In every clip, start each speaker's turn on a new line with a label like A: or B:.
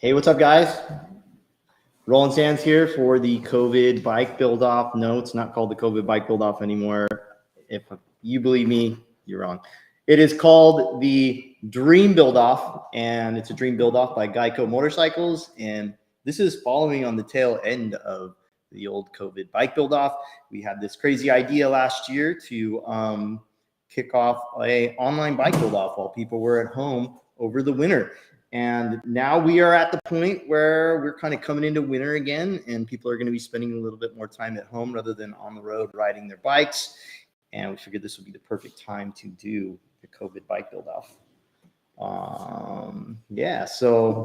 A: Hey, what's up, guys? Roland Sands here for the COVID bike build off. No, it's not called the COVID bike build off anymore. If you believe me, you're wrong. It is called the Dream Build Off, and it's a Dream Build Off by Geico Motorcycles. And this is following on the tail end of the old COVID bike build off. We had this crazy idea last year to kick off a online bike build off while people were at home over the winter. And now we are at the point where we're kind of coming into winter again, and people are going to be spending a little bit more time at home rather than on the road riding their bikes. And we figured this would be the perfect time to do the COVID bike build off. So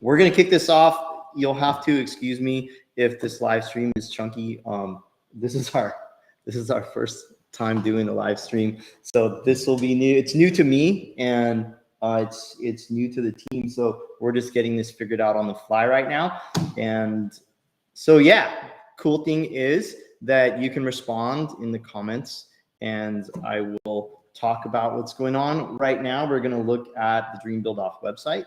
A: we're going to kick this off. You'll have to excuse me if this live stream is chunky. This is our first time doing a live stream, so this will be new. It's new to me, and it's new to the team, so we're just getting this figured out on the fly right now. And so cool thing is that you can respond in the comments, and I will talk about what's going on right now. We're going to look at the Dream Build Off website,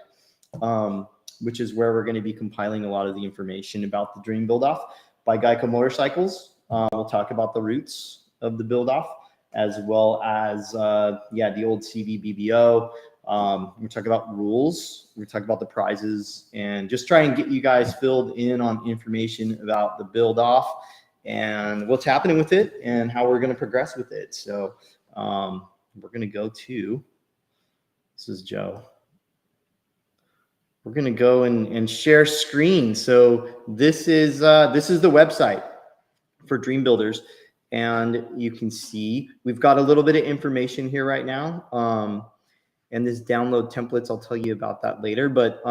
A: which is where we're going to be compiling a lot of the information about the Dream Build Off by Geico Motorcycles. We'll talk about the roots of the build off, as well as the old CVBBO. We're talking about rules. We're talking about the prizes, and just try and get you guys filled in on information about the build off and what's happening with it and how we're going to progress with it. So we're going to go to, this is Joe. We're going to go and share screen. So this is the website for Dream Builders, and you can see we've got a little bit of information here right now. And this download templates, I'll tell you about that later. But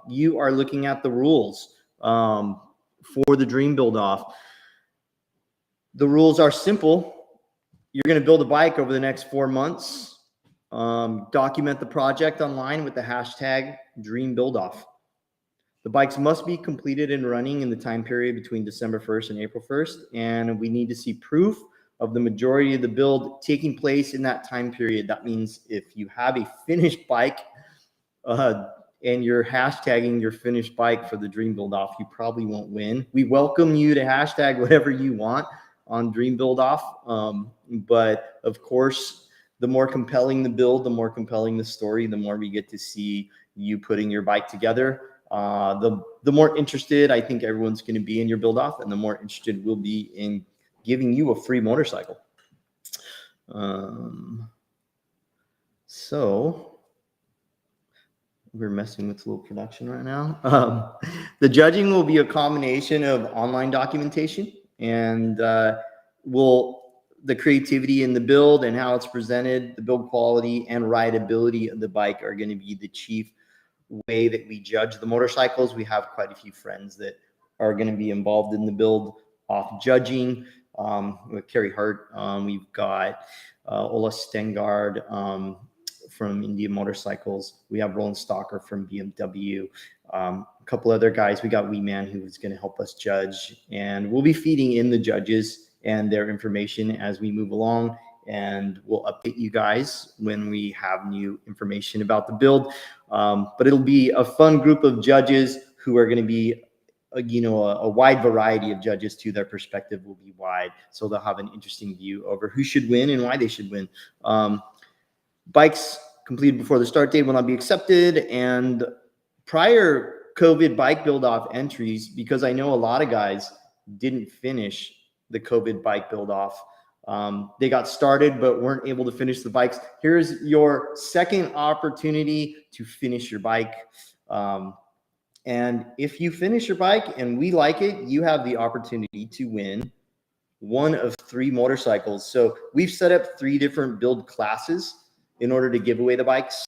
A: you are looking at the rules for the Dream Build Off. The rules are simple. You're going to build a bike over the next 4 months. Document the project online with the hashtag Dream Build Off. The bikes must be completed and running in the time period between December 1st and April 1st. And we need to see proof of the majority of the build taking place in that time period. That means if you have a finished bike and you're hashtagging your finished bike for the Dream Build Off, you probably won't win. We welcome you to hashtag whatever you want on Dream Build Off. But of course, the more compelling the build, the more compelling the story, the more we get to see you putting your bike together. The more interested I think everyone's going to be in your build off, and the more interested we'll be in giving you a free motorcycle. So we're messing with a little production right now. The judging will be a combination of online documentation and the creativity in the build and how it's presented, the build quality and rideability of the bike are going to be the chief way that we judge the motorcycles. We have quite a few friends that are going to be involved in the build off judging. With Kerry Hart, we've got Ola Stengard from India Motorcycles. We have Roland Stalker from BMW. A couple other guys. We got Wee Man, who is going to help us judge, and we'll be feeding in the judges and their information as we move along, and we'll update you guys when we have new information about the build. But it'll be a fun group of judges who are going to be a wide variety of judges too. Their perspective will be wide, so they'll have an interesting view over who should win and why they should win. Bikes completed before the start date will not be accepted, and prior COVID bike build off entries, because I know a lot of guys didn't finish the COVID bike build off. They got started but weren't able to finish the bikes. Here's your second opportunity to finish your bike. And if you finish your bike and we like it, you have the opportunity to win one of 3 motorcycles. So we've set up 3 different build classes in order to give away the bikes.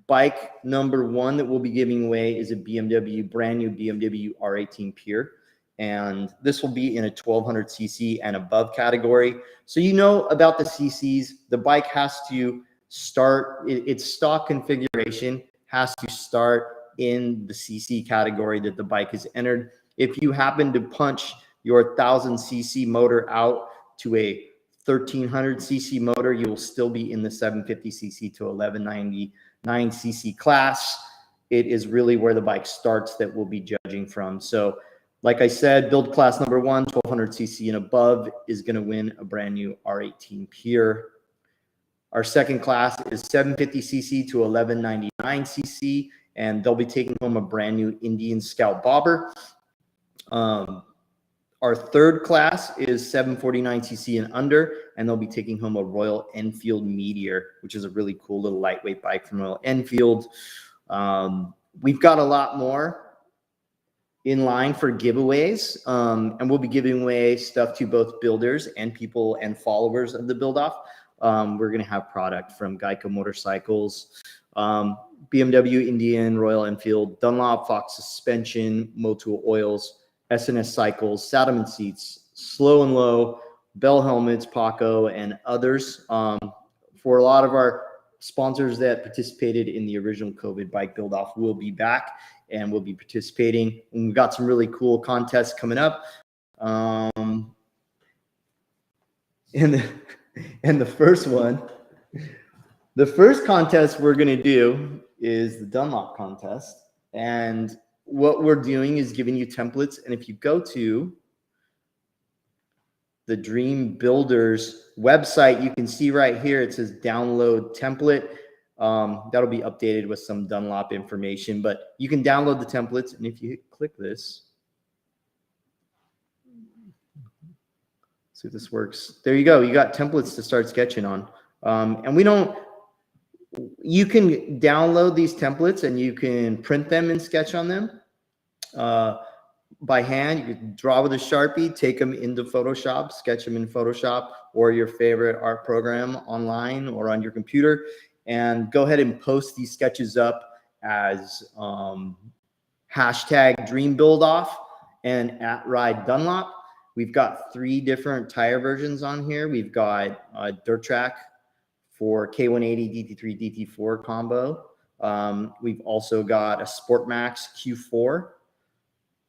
A: Bike number 1 that we'll be giving away is a brand new BMW R18 Pure. And this will be in a 1200cc and above category. So you know about the CCs. The bike has to start, its stock configuration has to start in the CC category that the bike has entered. If you happen to punch your 1000cc motor out to a 1300cc motor, you will still be in the 750cc to 1199cc class. it is really where the bike starts that we'll be judging from. So like I said, build class number 1, 1200 cc and above is going to win a brand new R18 Pure. Our second class is 750 cc to 1199 cc, and they'll be taking home a brand new Indian Scout Bobber. Our third class is 749 cc and under, and they'll be taking home a Royal Enfield Meteor, which is a really cool little lightweight bike from Royal Enfield. We've got a lot more in line for giveaways, and we'll be giving away stuff to both builders and people and followers of the build off. We're going to have product from Geico Motorcycles, BMW, Indian, Royal Enfield, Dunlop, Fox Suspension, Motul Oils, SNS Cycles, Saddlemen Seats, Slow and Low, Bell Helmets, Paco, and others. For a lot of our sponsors that participated in the original COVID bike build off will be back and we'll be participating. And we've got some really cool contests coming up. And the first one, the first contest we're going to do is the Dunlop Contest. And what we're doing is giving you templates. And if you go to the Dream Builders website, you can see right here, it says download template. That'll be updated with some Dunlop information, but you can download the templates. And if you click this, see if this works. There you go. You got templates to start sketching on. And you can download these templates and you can print them and sketch on them by hand. You can draw with a Sharpie, take them into Photoshop, sketch them in Photoshop or your favorite art program online or on your computer, and go ahead and post these sketches up as hashtag Dream Build Off and @RideDunlop. We've got 3 different tire versions on here. We've got a dirt track for K180 DT3 DT4 combo. We've also got a Sport Max Q4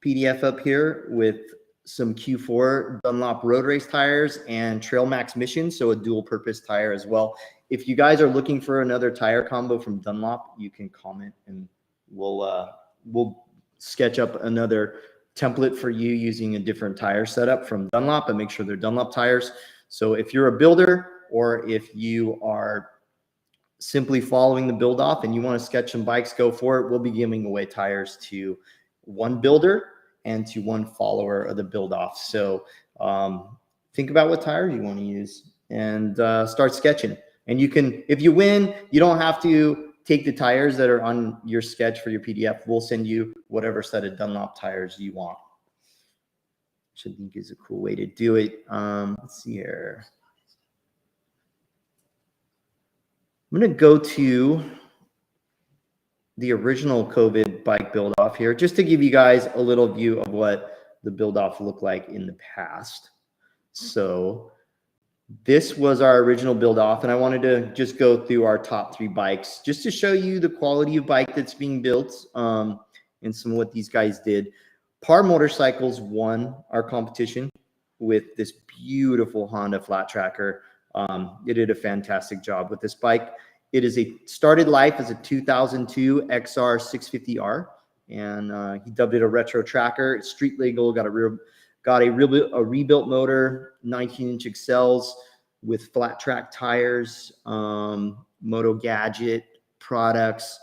A: PDF up here with some Q4 Dunlop road race tires and Trail Max Mission, so a dual purpose tire as well. If you guys are looking for another tire combo from Dunlop, you can comment and we'll sketch up another template for you using a different tire setup from Dunlop and make sure they're Dunlop tires. So if you're a builder or if you are simply following the build off and you want to sketch some bikes, go for it. We'll be giving away tires to 1 builder and to 1 follower of the build off. So think about what tires you want to use and start sketching. And you can, if you win, you don't have to take the tires that are on your sketch for your PDF. We'll send you whatever set of Dunlop tires you want, which I think is a cool way to do it. Let's see here. I'm going to go to the original COVID bike build off here, just to give you guys a little view of what the build off looked like in the past. So this was our original build off, and I wanted to just go through our top 3 bikes just to show you the quality of bike that's being built and some of what these guys did. Par Motorcycles won our competition with this beautiful Honda flat tracker. It did a fantastic job with this bike. It is started life as a 2002 XR 650R, and he dubbed it a retro tracker. It's street legal, got a rebuilt motor, 19-inch accels with flat track tires, Moto Gadget products,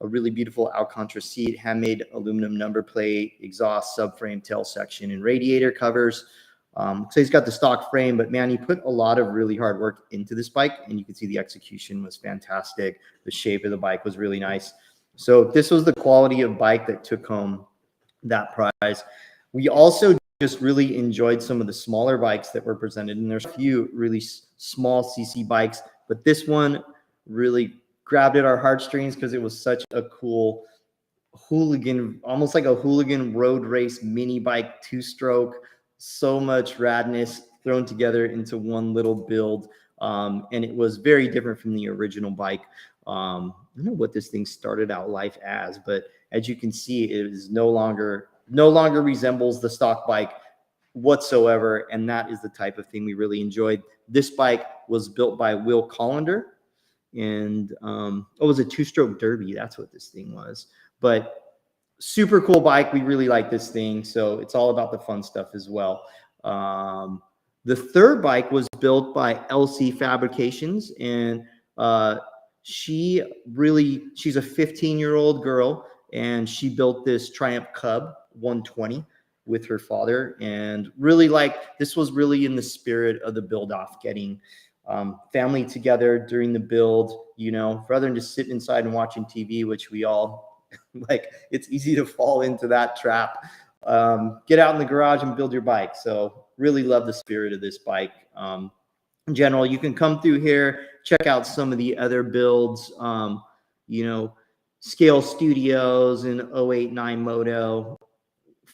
A: a really beautiful Alcantara seat, handmade aluminum number plate, exhaust, subframe, tail section, and radiator covers. So he's got the stock frame, but man, he put a lot of really hard work into this bike, and you can see the execution was fantastic. The shape of the bike was really nice. So this was the quality of bike that took home that prize. We also just really enjoyed some of the smaller bikes that were presented, and there's a few really small CC bikes, but this one really grabbed at our heartstrings because it was such a cool hooligan, almost like a hooligan road race mini bike, 2-stroke. So much radness thrown together into one little build. And it was very different from the original bike. I don't know what this thing started out life as, but as you can see, it is no longer resembles the stock bike whatsoever. And that is the type of thing we really enjoyed. This bike was built by Will Collender, and it was a 2-stroke derby. That's what this thing was. but super cool bike. We really like this thing. So it's all about the fun stuff as well. The third bike was built by LC Fabrications, and she's a 15-year-old girl, and she built this Triumph Cub 120 with her father. And really, like, this was really in the spirit of the build off, getting family together during the build, you know, rather than just sitting inside and watching TV, which we all like. It's easy to fall into that trap. Get out in the garage and build your bike. So really love the spirit of this bike. In general, you can come through here, check out some of the other builds, you know, Scale Studios and 089 Moto,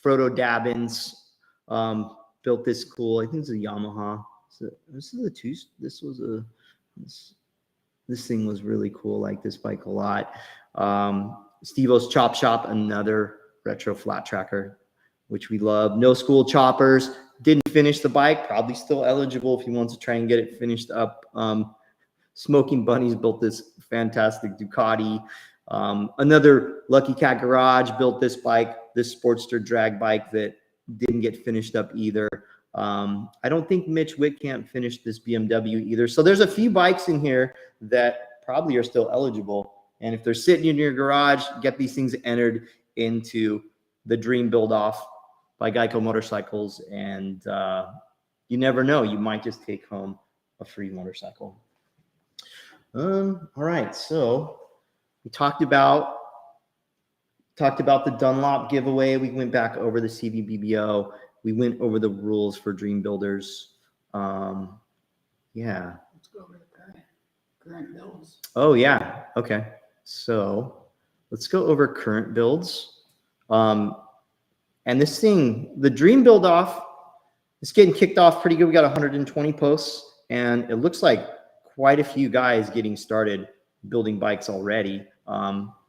A: Frodo Dabbins built this cool, I think it's a Yamaha. So this thing was really cool. Like this bike a lot. Steve-O's Chop Shop, another retro flat tracker, which we love. No School Choppers, didn't finish the bike, probably still eligible if he wants to try and get it finished up. Smoking Bunnies built this fantastic Ducati. Another Lucky Cat Garage built this bike, this Sportster drag bike that didn't get finished up either. I don't think Mitch Wittkamp finished this BMW either. So there's a few bikes in here that probably are still eligible. And if they're sitting in your garage, get these things entered into the Dream Build Off by Geico Motorcycles. And you never know, you might just take home a free motorcycle. All right, so we talked about the Dunlop giveaway. We went back over the CVBBO. We went over the rules for Dream Builders. Yeah.
B: Let's go over the current builds.
A: Oh yeah. Okay. So let's go over current builds. And this thing, the Dream Build Off, it's getting kicked off pretty good. We got 120 posts, and it looks like quite a few guys getting started building bikes already.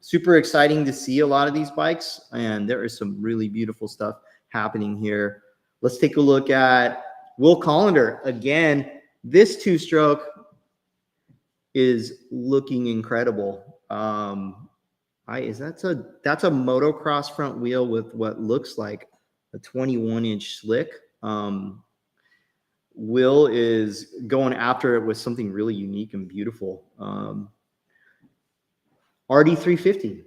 A: Super exciting to see a lot of these bikes, and there is some really beautiful stuff happening here. Let's take a look at Will Collender. Again, this two-stroke is looking incredible. That's a motocross front wheel with what looks like a 21-inch slick. Will is going after it with something really unique and beautiful. RD350.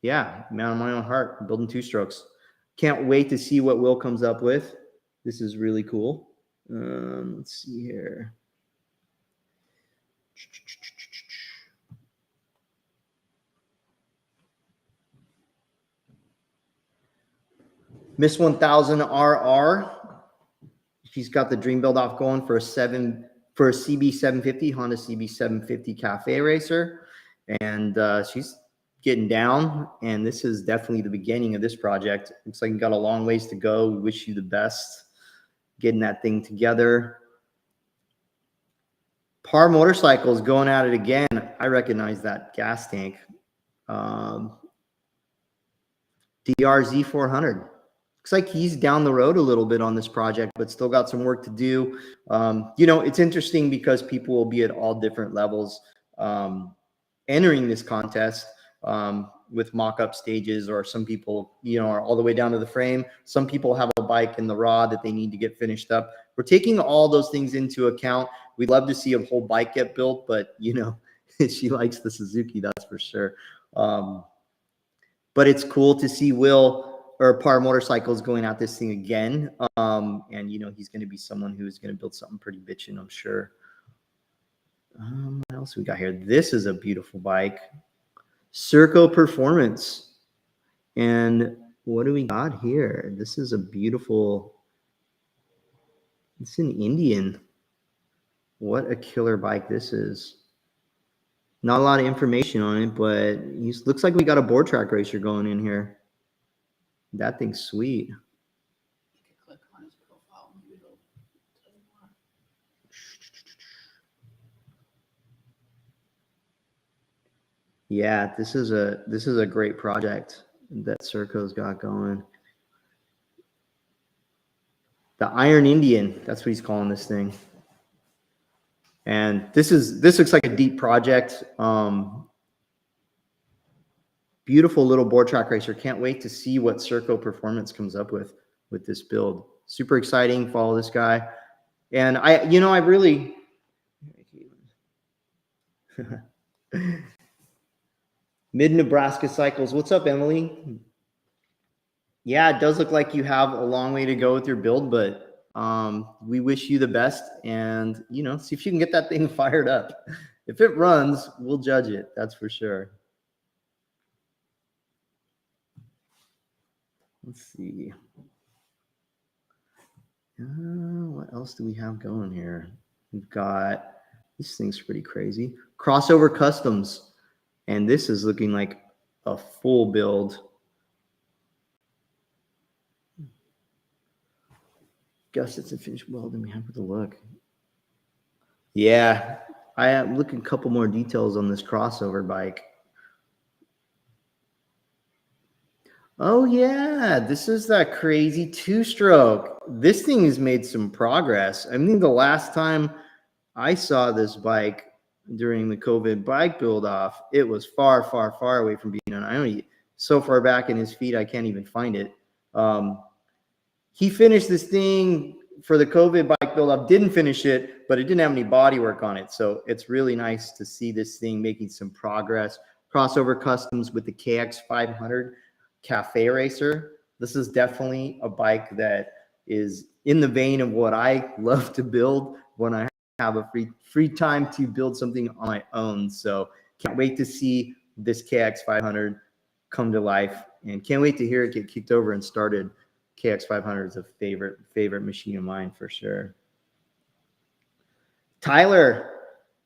A: Yeah, man on my own heart, I'm building two strokes. Can't wait to see what Will comes up with. This is really cool. Let's see here. Miss 1000 RR. She's got the Dream Build Off going for a CB750, Honda CB750 Cafe Racer. And she's getting down, and this is definitely the beginning of this project. Looks like you got a long ways to go. We wish you the best getting that thing together. Par Motorcycles going at it again. I recognize that gas tank. DRZ 400. Looks like he's down the road a little bit on this project, but still got some work to do. You know, it's interesting because people will be at all different levels entering this contest with mock-up stages, or some people, you know, are all the way down to the frame. Some people have a bike in the raw that they need to get finished up. We're taking all those things into account. We'd love to see a whole bike get built, but, you know, she likes the Suzuki, that's for sure. But it's cool to see Will or Par Motorcycles going at this thing again. And, you know, he's going to be someone who's going to build something pretty bitchin', I'm sure. What else we got here? This is a beautiful bike. Circo Performance. And what do we got here? This is a beautiful, it's an Indian. What a killer bike this is. Not a lot of information on it, but it looks like we got a board track racer going in here. That thing's sweet.
B: You can click on his profile and it'll tell you more.
A: Yeah, this is a great project that Circo's got going. The Iron Indian, that's what he's calling this thing. And this looks like a deep project. Beautiful little board track racer. Can't wait to see what Circo Performance comes up with this build. Super exciting. Follow this guy. And I really Mid-Nebraska Cycles. What's up, Emily? Yeah, it does look like you have a long way to go with your build, but we wish you the best, and see if you can get that thing fired up. If it runs, we'll judge it. That's for sure. Let's see. What else do we have going here? We've got, this thing's pretty crazy. Crossover Customs. And this is looking like a full build. Guess it's a finished build, and we have to look. Yeah, I am looking a couple more details on this crossover bike. Oh yeah, this is that crazy two-stroke. This thing has made some progress. I mean, the last time I saw this bike during the COVID bike build off, it was far, far, far away from being on. I don't so far back in his feed, I can't even find it. He finished this thing for the COVID bike build up, didn't finish it, but it didn't have any body work on it. So it's really nice to see this thing making some progress. Crossover Customs with the KX500 Cafe Racer. This is definitely a bike that is in the vein of what I love to build when I have a free time to build something on my own. So can't wait to see this KX500 come to life, and can't wait to hear it get kicked over and started. KX500 is a favorite machine of mine for sure. Tyler,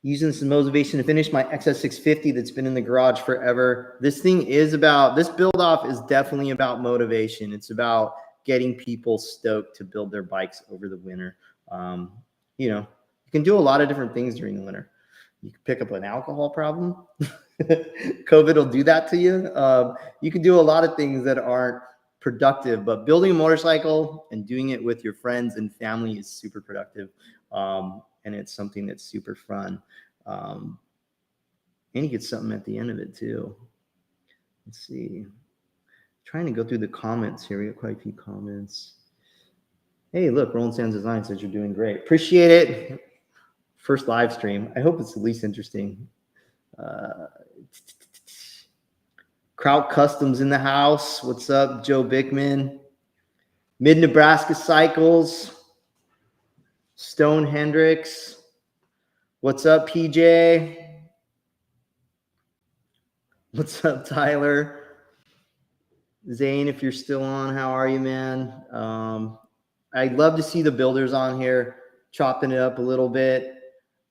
A: using some motivation to finish my XS650 that's been in the garage forever. This thing is about, this build off is definitely about motivation. It's about getting people stoked to build their bikes over the winter. You can do a lot of different things during the winter. You can pick up an alcohol problem. COVID will do that to you. You can do a lot of things that aren't productive, but building a motorcycle and doing it with your friends and family is super productive. And it's something that's super fun. And you get something at the end of it too. Let's see. Trying to go through the comments here. We got quite a few comments. Hey, look, Rolling Sands Design says you're doing great. Appreciate it. First live stream. I hope it's at least interesting. Kraut Customs in the house. What's up, Joe Bickman? Mid-Nebraska Cycles. Stone Hendricks. What's up, PJ? What's up, Tyler? Zane, if you're still on, how are you, man? I'd love to see the builders on here chopping it up a little bit.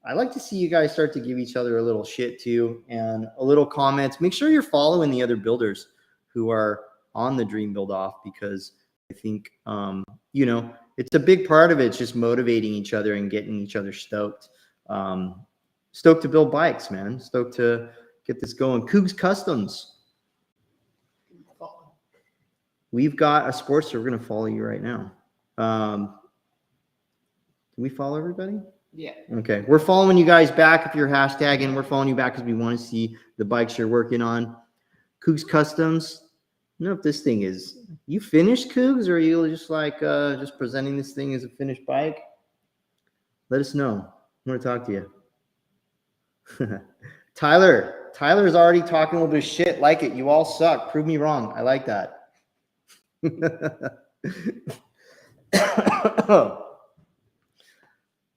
A: I like to see you guys start to give each other a little shit too, and a little comments. Make sure you're following the other builders who are on the Dream Build Off, because I think, it's a big part of it. It's just motivating each other and getting each other stoked. Stoked to build bikes, man. Stoked to get this going. Cougs Customs. We've got a Sportster. We're going to follow you right now. Can we follow everybody?
B: Yeah.
A: Okay. We're following you guys back if you're hashtagging. We're following you back because we want to see the bikes you're working on. Cougs Customs. I don't know if this thing is, you finished, Cougs, or are you just like just presenting this thing as a finished bike? Let us know. I want to talk to you. Tyler's already talking a little bit of shit. Like it. You all suck. Prove me wrong. I like that.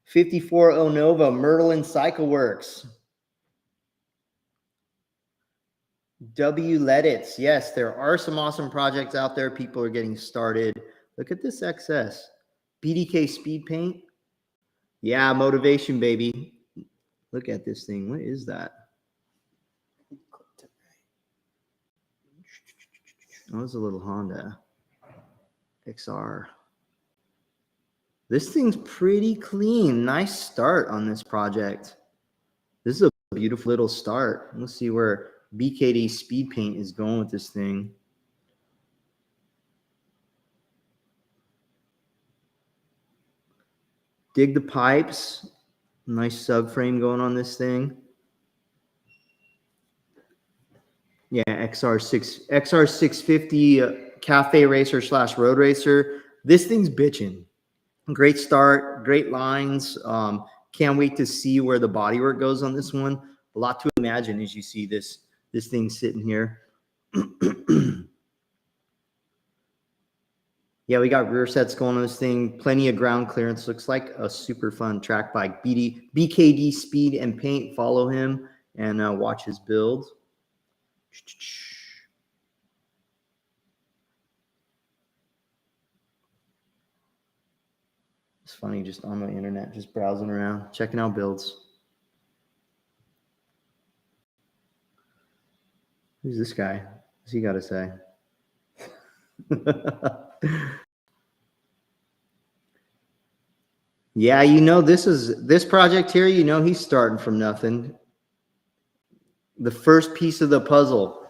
A: 54 Onova, Merlin Cycle Works. W Leddits. Yes, there are some awesome projects out there. People are getting started. Look at this XS. BDK Speed Paint. Yeah, motivation, baby. Look at this thing. What is that? Oh, it's a little Honda XR. This thing's pretty clean. Nice start on this project. This is a beautiful little start. Let's see where BKD Speed Paint is going with this thing. Dig the pipes. Nice subframe going on this thing. Yeah, XR650 cafe racer / road racer. This thing's bitching. Great start, great lines. Can't wait to see where the bodywork goes on this one. A lot to imagine as you see this thing sitting here. Yeah, we got rear sets going on this thing. Plenty of ground clearance. Looks like a super fun track bike. BKD Speed and Paint. Follow him and watch his build. It's funny, just on the internet, just browsing around, checking out builds. Who's this guy? What's he got to say? Yeah, you know, this project here, you know, he's starting from nothing. The first piece of the puzzle,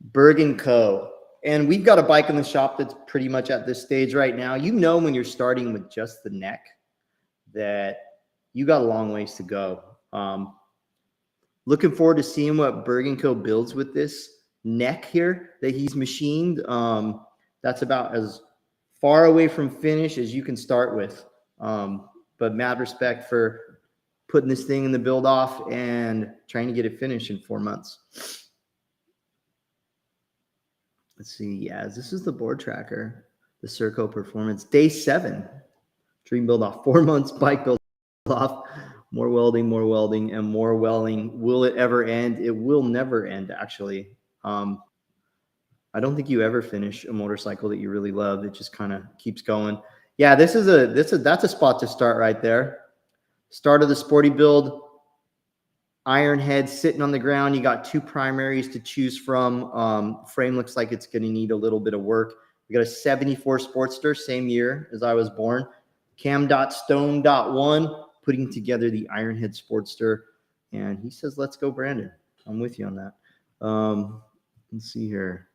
A: Berg & Co. And we've got a bike in the shop that's pretty much at this stage right now. You know, when you're starting with just the neck, that you got a long ways to go. Looking forward to seeing what Berg & Co. builds with this neck here that he's machined. That's about as far away from finish as you can start with. But mad respect for putting this thing in the build off and trying to get it finished in 4 months. Let's see. Yeah, this is the board tracker, the Serco Performance. Day 7. Dream build off. 4 months, bike build off. More welding, and more welding. Will it ever end? It will never end, actually. I don't think you ever finish a motorcycle that you really love. It just kind of keeps going. Yeah, that's a spot to start right there. Start of the sporty build. Iron head sitting on the ground. You got 2 primaries to choose from. Frame looks like it's going to need a little bit of work. We got a 74 Sportster, same year as I was born. Cam.stone.1 putting together the Ironhead Sportster. And he says, let's go, Brandon. I'm with you on that. Let's see here.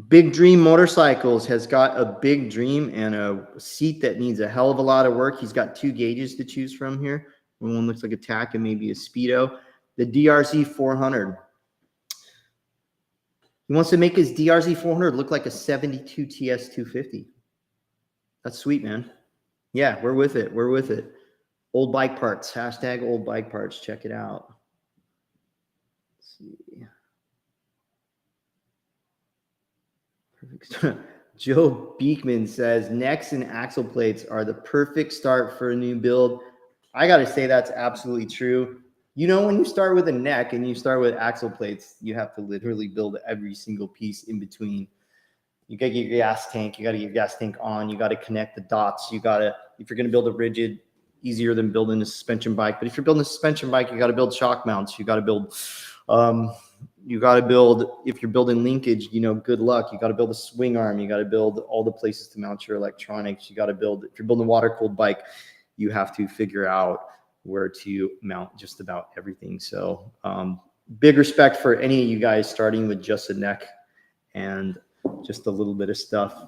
A: Big Dream Motorcycles has got a big dream and a seat that needs a hell of a lot of work. He's got 2 gauges to choose from here. One looks like a tack and maybe a Speedo. The DRZ 400. He wants to make his DRZ 400 look like a 72 TS 250. That's sweet, man. Yeah, we're with it. We're with it. Old bike parts. Hashtag old bike parts. Check it out. Let's see. Perfect. Joe Beekman says necks and axle plates are the perfect start for a new build. I got to say that's absolutely true. You know, when you start with a neck and you start with axle plates, you have to literally build every single piece in between. You got to get your gas tank. You got to get your gas tank on. You got to connect the dots. You got to, if you're going to build a rigid, easier than building a suspension bike. But if you're building a suspension bike, you got to build shock mounts. You got to build, if you're building linkage, you know, good luck. You got to build a swing arm. You got to build all the places to mount your electronics. You got to build, if you're building a water cooled bike, you have to figure out where to mount just about everything. So big respect for any of you guys starting with just a neck and just a little bit of stuff.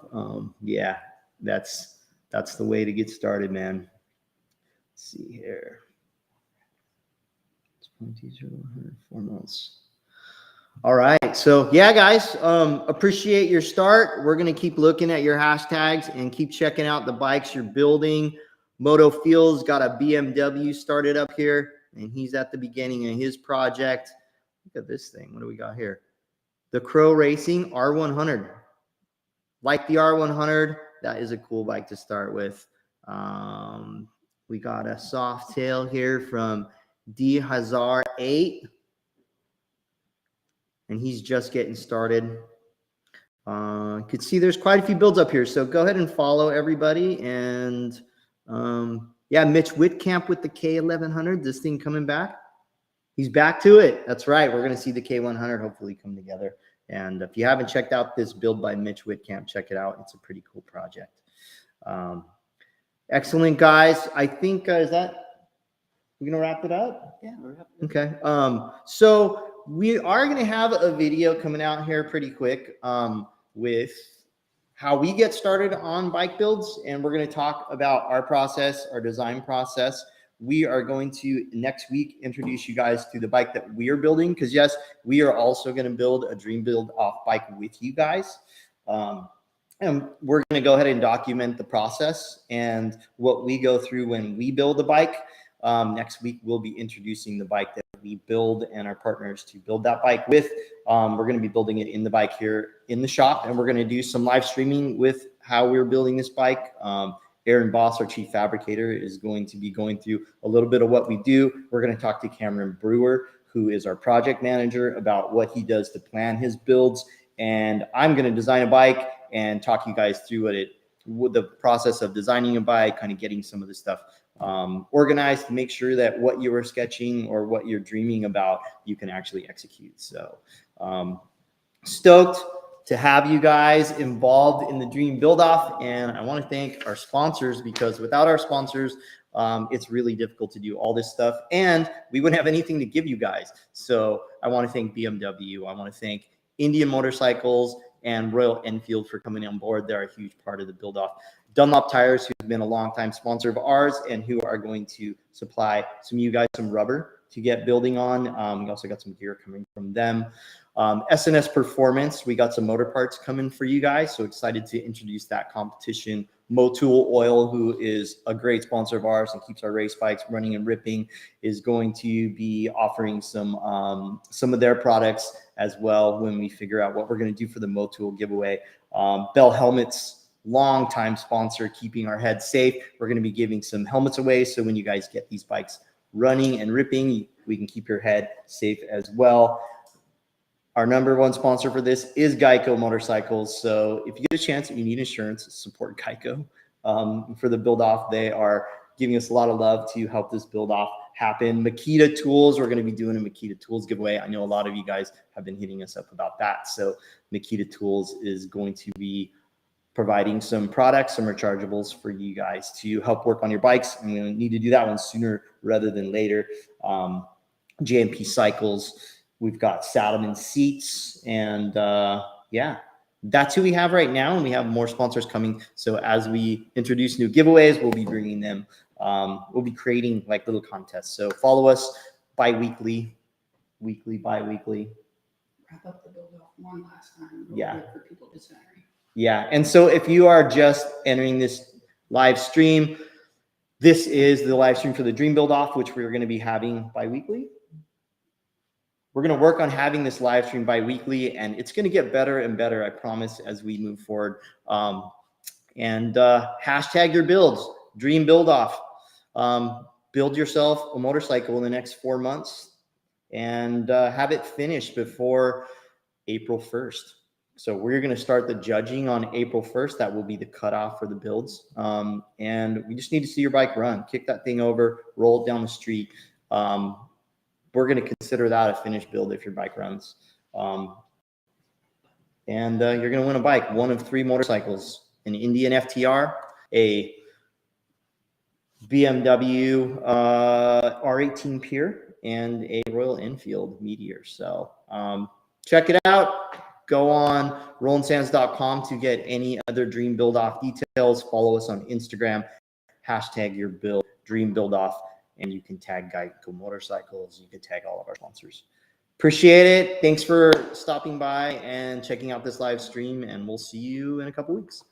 A: Yeah, that's the way to get started, man. Let's see here. 4 months. All right. So yeah, guys, appreciate your start. We're going to keep looking at your hashtags and keep checking out the bikes you're building. Moto Fields got a BMW started up here, and he's at the beginning of his project. Look at this thing. What do we got here? The Crow Racing R100. Like the R100, that is a cool bike to start with. We got a soft tail here from D Hazar 8. And he's just getting started. You could see there's quite a few builds up here. So go ahead and follow everybody. And yeah, Mitch Whitcamp with the K1100. This thing coming back. He's back to it. That's right. We're going to see the K100 hopefully come together. And if you haven't checked out this build by Mitch Whitcamp, check it out. It's a pretty cool project. Excellent, guys. I think, we're going to wrap it up?
B: Yeah, we're happy.
A: Okay. So we are going to have a video coming out here pretty quick with how we get started on bike builds. And we're going to talk about our process, our design process. we are going to next week introduce you guys to the bike that we are building, because yes, we are also going to build a Dream Build Off bike with you guys. And we're going to go ahead and document the process and what we go through when we build a bike. Next week, we'll be introducing the bike that we build and our partners to build that bike with. We're going to be building it in the bike here in the shop, and we're going to do some live streaming with how we're building this bike. Aaron Boss, our chief fabricator, is going to be going through a little bit of what we do. We're going to talk to Cameron Brewer, who is our project manager, about what he does to plan his builds. And I'm going to design a bike and talk you guys through what the process of designing a bike, kind of getting some of the stuff organized to make sure that what you were sketching or what you're dreaming about, you can actually execute. So stoked to have you guys involved in the Dream Build Off. And I want to thank our sponsors, because without our sponsors, it's really difficult to do all this stuff, and we wouldn't have anything to give you guys. So I want to thank BMW. I want to thank Indian Motorcycles and Royal Enfield for coming on board. They're a huge part of the Build Off. Dunlop Tires, who's been a longtime sponsor of ours and who are going to supply you guys some rubber to get building on. We also got some gear coming from them. SNS Performance, we got some motor parts coming for you guys. So excited to introduce that competition. Motul Oil, who is a great sponsor of ours and keeps our race bikes running and ripping, is going to be offering some of their products as well when we figure out what we're going to do for the Motul giveaway. Bell Helmets, long-time sponsor, keeping our heads safe. We're going to be giving some helmets away, so when you guys get these bikes running and ripping, we can keep your head safe as well. Our number one sponsor for this is Geico Motorcycles. So if you get a chance and you need insurance, support Geico for the Build Off. They are giving us a lot of love to help this Build Off happen. Makita Tools, we're going to be doing a Makita Tools giveaway. I know a lot of you guys have been hitting us up about that. So Makita Tools is going to be providing some products, some rechargeables for you guys to help work on your bikes. And we need to do that one sooner rather than later. JMP Cycles, we've got Saddleman Seats, and yeah, that's who we have right now. And we have more sponsors coming. So as we introduce new giveaways, we'll be bringing them. We'll be creating like little contests. So follow us bi-weekly, bi-weekly.
B: Wrap up the Build Off one last time.
A: Yeah.
B: For people to enter.
A: Yeah. And so if you are just entering this live stream, this is the live stream for the Dream Build Off, which we're going to be having bi-weekly. We're going to work on having this live stream bi-weekly, and it's going to get better and better, I promise, as we move forward. Hashtag your builds, Dream Build Off. Build yourself a motorcycle in the next 4 months and have it finished before April 1st. So we're going to start the judging on April 1st. That will be the cutoff for the builds. And we just need to see your bike run. Kick that thing over, roll it down the street. We're going to consider that a finished build if your bike runs. You're going to win a bike, one of 3 motorcycles, an Indian FTR, a BMW R18 Pure, and a Royal Enfield Meteor. So check it out. Go on rollandsands.com to get any other Dream Build Off details. Follow us on Instagram, hashtag your build, Dream Build Off. And you can tag Geico Motorcycles. You can tag all of our sponsors. Appreciate it. Thanks for stopping by and checking out this live stream. And we'll see you in a couple weeks.